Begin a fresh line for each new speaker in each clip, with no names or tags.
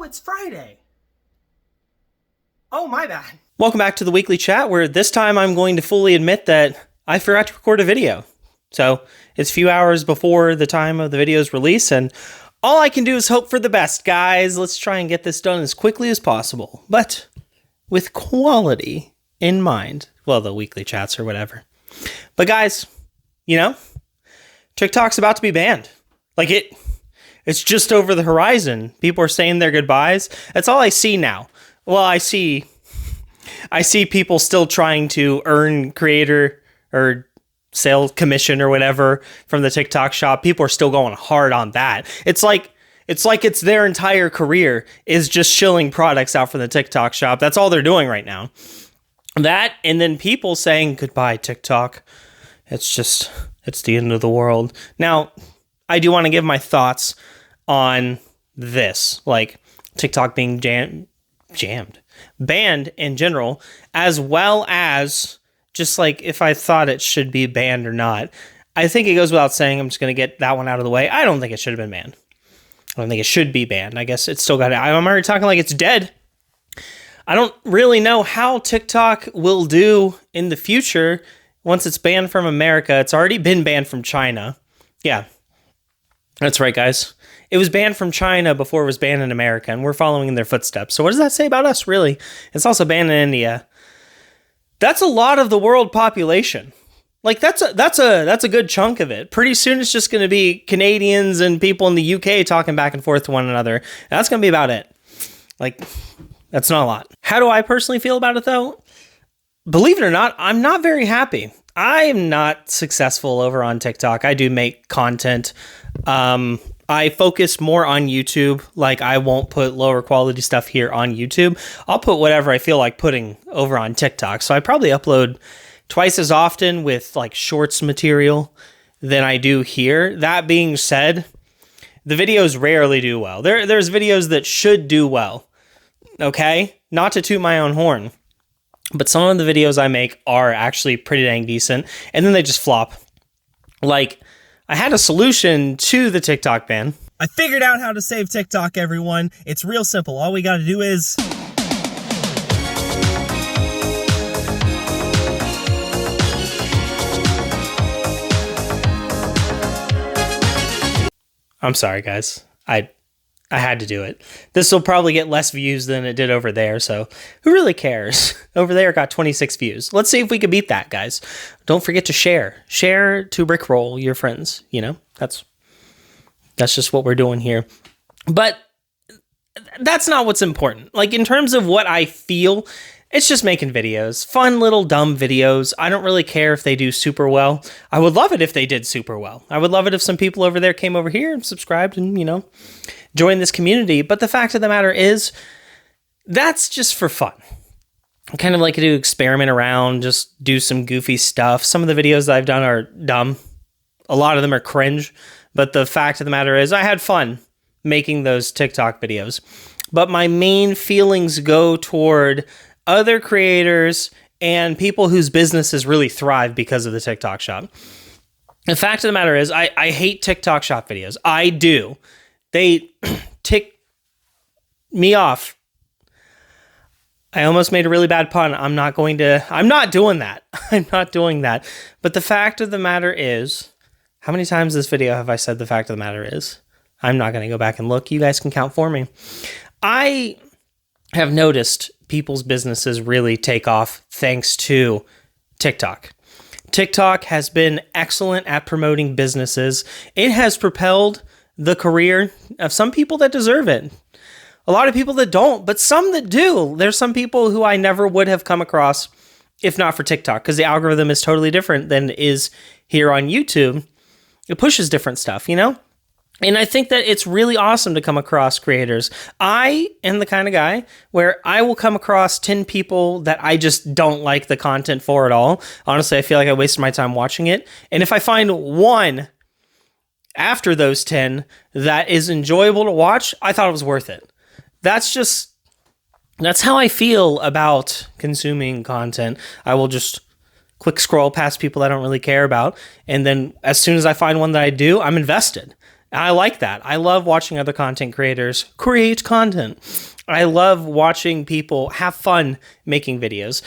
it's Friday. Oh, my bad. Welcome back to the weekly chat, where this time I'm going to fully admit that I forgot to record a video. So it's a few hours before the time of the video's release, and all I can do is hope for the best, guys. Let's try and get this done as quickly as possible, but with quality in mind. Well, the weekly chats or whatever. But guys, you know, TikTok's about to be banned. Like it's just over the horizon. People are saying their goodbyes. That's all I see now. Well, I see people still trying to earn creator or sales commission or whatever from the TikTok shop. People are still going hard on that. It's like it's their entire career is just shilling products out from the TikTok shop. That's all they're doing right now. That, and then people saying goodbye TikTok. It's the end of the world. Now, I do want to give my thoughts on this, like TikTok being banned in general, as well as just like if I thought it should be banned or not. I think it goes without saying, I'm just going to get that one out of the way. I don't think it should have been banned. I don't think it should be banned. I guess it's still got it. I'm already talking like it's dead. I don't really know how TikTok will do in the future once it's banned from America. It's already been banned from China. Yeah, that's right, guys. It was banned from China before it was banned in America, and we're following in their footsteps. So what does that say about us, really? It's also banned in India. That's a lot of the world population. Like that's a good chunk of it. Pretty soon it's just going to be Canadians and people in the UK talking back and forth to one another. That's going to be about it. Like, that's not a lot. How do I personally feel about it, though? Believe it or not, I'm not very happy. I am not successful over on TikTok. I do make content. I focus more on YouTube. Like, I won't put lower quality stuff here on YouTube. I'll put whatever I feel like putting over on TikTok. So I probably upload twice as often with like shorts material than I do here. That being said, the videos rarely do well. There's videos that should do well. Okay? Not to toot my own horn, but some of the videos I make are actually pretty dang decent, and then they just flop. Like, I had a solution to the TikTok ban. I figured out how to save TikTok, everyone. It's real simple. All we gotta do is... I'm sorry, guys. I had to do it. This will probably get less views than it did over there, so who really cares? Over there it got 26 views. Let's see if we can beat that, guys. Don't forget to share. Share to Rickroll your friends, you know? That's just what we're doing here. But that's not what's important. Like, in terms of what I feel, it's just making videos. Fun little dumb videos. I don't really care if they do super well. I would love it if they did super well. I would love it if some people over there came over here and subscribed and, you know, joined this community. But the fact of the matter is, that's just for fun. I kind of like to experiment around, just do some goofy stuff. Some of the videos that I've done are dumb. A lot of them are cringe. But the fact of the matter is, I had fun making those TikTok videos. But my main feelings go toward other creators and people whose businesses really thrive because of the TikTok shop. The fact of the matter is, I hate TikTok shop videos. I do. They tick me off. I almost made a really bad pun. I'm not doing that. I'm not doing that. But the fact of the matter is, how many times this video have I said the fact of the matter is? I'm not going to go back and look. You guys can count for me. I have noticed people's businesses really take off thanks to TikTok. TikTok has been excellent at promoting businesses. It has propelled the career of some people that deserve it. A lot of people that don't, but some that do. There's some people who I never would have come across if not for TikTok, because the algorithm is totally different than it is here on YouTube. It pushes different stuff, you know? And I think that it's really awesome to come across creators. I am the kind of guy where I will come across 10 people that I just don't like the content for at all. Honestly, I feel like I wasted my time watching it. And if I find one after those 10 that is enjoyable to watch, I thought it was worth it. That's how I feel about consuming content. I will just quick scroll past people I don't really care about. And then as soon as I find one that I do, I'm invested. And I like that. I love watching other content creators create content. I love watching people have fun making videos.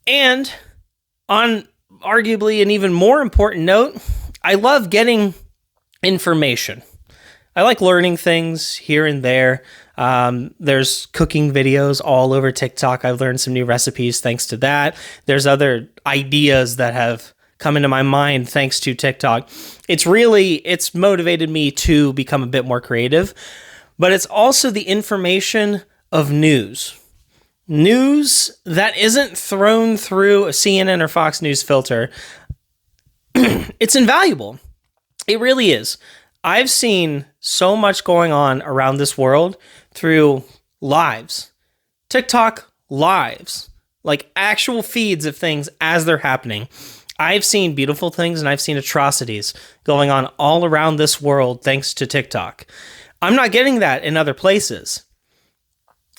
And on arguably an even more important note, I love getting information. I like learning things here and there. There's cooking videos all over TikTok. I've learned some new recipes thanks to that. There's other ideas that have come into my mind thanks to TikTok. It's motivated me to become a bit more creative, but it's also the information of news. News that isn't thrown through a CNN or Fox News filter. It's invaluable. It really is. I've seen so much going on around this world through lives, TikTok lives, like actual feeds of things as they're happening. I've seen beautiful things and I've seen atrocities going on all around this world thanks to TikTok. I'm not getting that in other places.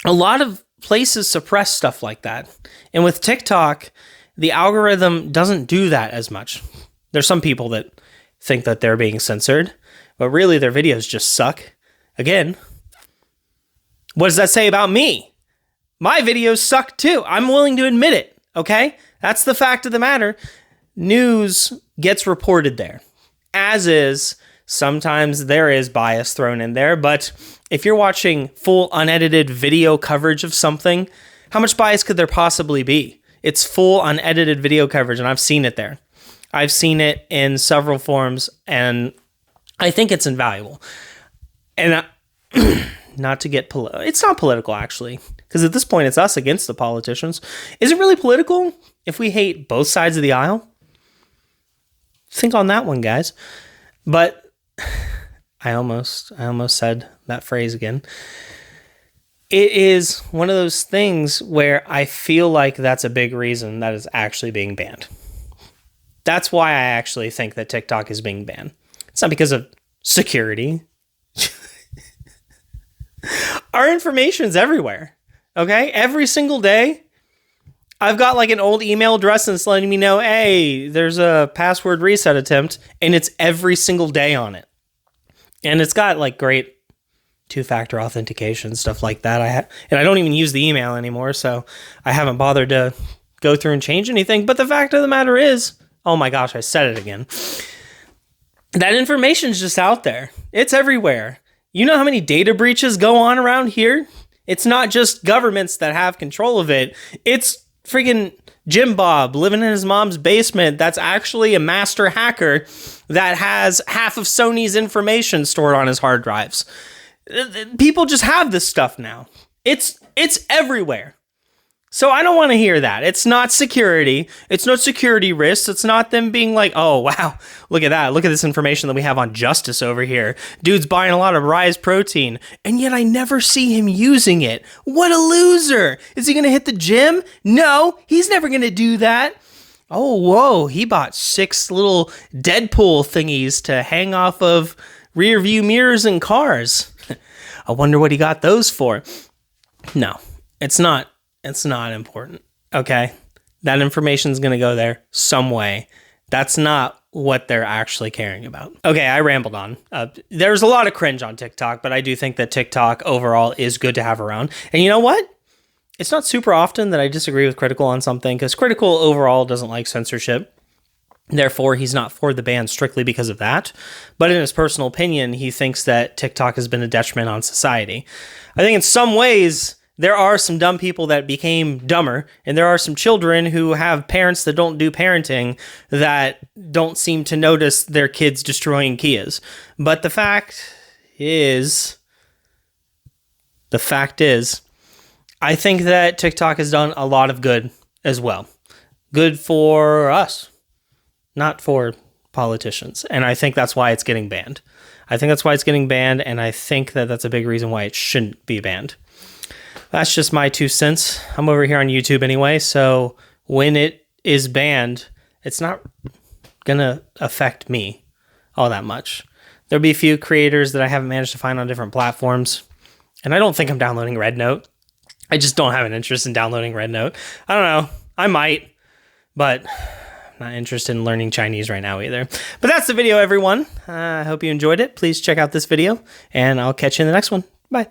A lot of places suppress stuff like that. And with TikTok, the algorithm doesn't do that as much. There's some people that think that they're being censored, but really their videos just suck. Again, what does that say about me? My videos suck too. I'm willing to admit it, okay? That's the fact of the matter. News gets reported there, as is. Sometimes there is bias thrown in there, but if you're watching full unedited video coverage of something, how much bias could there possibly be? It's full unedited video coverage, and I've seen it there. I've seen it in several forms, and I think it's invaluable. And not to get political, it's not political actually, because at this point it's us against the politicians. Is it really political if we hate both sides of the aisle? Think on that one, guys. But I almost said that phrase again. It is one of those things where I feel like that's a big reason that is actually being banned. That's why I actually think that TikTok is being banned. It's not because of security. Our information's everywhere. Okay? Every single day, I've got like an old email address and it's letting me know, hey, there's a password reset attempt, and it's every single day on it. And it's got like great two-factor authentication, stuff like that. And I don't even use the email anymore, so I haven't bothered to go through and change anything. But the fact of the matter is, oh my gosh, I said it again. That information's just out there. It's everywhere. You know how many data breaches go on around here? It's not just governments that have control of it. It's freaking Jim Bob living in his mom's basement that's actually a master hacker that has half of Sony's information stored on his hard drives. People just have this stuff now. It's everywhere. So I don't want to hear that. It's not security. It's not security risks. It's not them being like, oh, wow, look at that. Look at this information that we have on Justice over here. Dude's buying a lot of Rise protein, and yet I never see him using it. What a loser. Is he going to hit the gym? No, he's never going to do that. Oh, whoa, he bought 6 little Deadpool thingies to hang off of rear view mirrors in cars. I wonder what he got those for. No, it's not. It's not important, okay? That information is going to go there some way. That's not what they're actually caring about. Okay, I rambled on. There's a lot of cringe on TikTok, but I do think that TikTok overall is good to have around. And you know what? It's not super often that I disagree with Critical on something, because Critical overall doesn't like censorship. Therefore, he's not for the ban strictly because of that. But in his personal opinion, he thinks that TikTok has been a detriment on society. I think in some ways, there are some dumb people that became dumber, and there are some children who have parents that don't do parenting that don't seem to notice their kids destroying Kias. But the fact is, I think that TikTok has done a lot of good as well. Good for us, not for politicians. And I think that's why it's getting banned. And I think that that's a big reason why it shouldn't be banned. That's just my 2 cents. I'm over here on YouTube anyway, so when it is banned, it's not going to affect me all that much. There'll be a few creators that I haven't managed to find on different platforms, and I don't think I'm downloading RedNote. I just don't have an interest in downloading RedNote. I don't know. I might, but Not interested in learning Chinese right now either. But that's the video, everyone. I hope you enjoyed it. Please check out this video, and I'll catch you in the next one. Bye.